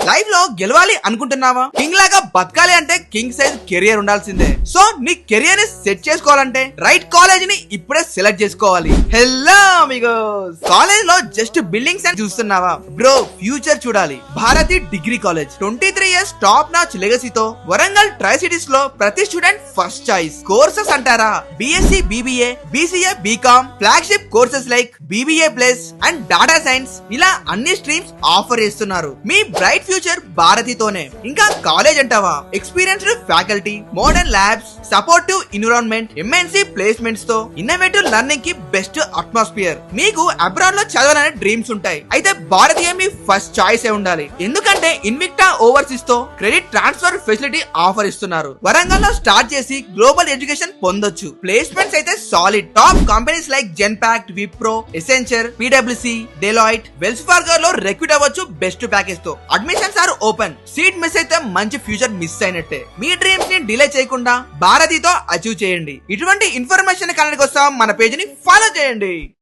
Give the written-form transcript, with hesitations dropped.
Life లో గెలవాలి అనుకుంటున్నావా? కింగ్ లాగా బతకాలి అంటే కింగ్ సైజ్ కెరియర్ ఉండాల్సిందే. సో నీ కెరియర్ ని సెట్ చేసుకోవాలంటే రైట్ కాలేజ్ ని ఇప్పుడే సెలెక్ట్ చేసుకోవాలి. హలో అమిగోస్, కాలేజ్ లో జస్ట్ బిల్డింగ్స్ అని చూస్తున్నావా బ్రో? ఫ్యూచర్ చూడాలి. Bharathi degree college 23 years top notch లెగసీతో వరంగల్ ట్రై సిటీస్ లో ప్రతి స్టూడెంట్ ఫస్ట్ చాయిస్. కోర్సెస్ అంటారా? BSc BBA, BCA, BCom, flagship courses like BBA plus and data science, ఇలా అన్ని స్ట్రీమ్స్ ఆఫర్ చేస్తున్నారు. మీ బ్రైట్ ఫ్యూచర్ భారతితోనే. ఇంకా కాలేజ్ అంటావా? Experienced faculty, modern labs, supportive environment, MNC placements తో ఇన్నోవేటివ్ లెర్నింగ్ కి best atmosphere. మీకు అబ్రాడ్ లో చదవాలనే డ్రీమ్స్ ఉంటాయి, అయితే భారతీయ మీ ఫస్ట్ చాయిస్ ఏ ఉండాలి. ఎందుకంటే ఇన్విక్టా ఓవర్సీస్ తో క్రెడిట్ ట్రాన్స్ఫర్ ఫెసిలిటీ ఆఫర్ ఇస్తున్నారు. వరంగల్ లో స్టార్ట్ చేసి గ్లోబల్ ఎడ్యుకేషన్ పొందొచ్చు. ప్లేస్మెంట్స్ అయితే solid. Top companies like Genpact, Wipro, Accenture, పిడబ్ల్యూసి, డెలాయిట్, వెల్స్ ఫార్గో లో రిక్రూట్ అవ్వచ్చు బెస్ట్ ప్యాకేజ్ తో. Admissions are open. Seat miss అయితే మంచి ఫ్యూచర్ మిస్ అయినట్టే. మీ డ్రీమ్స్ ని డిలే చేయకుండా భారతితో అచీవ్ చేయండి. ఇటువంటి ఇన్ఫర్మేషన్ కనెక్ట్ కోసం మన పేజ్ ని ఫాలో చేయండి.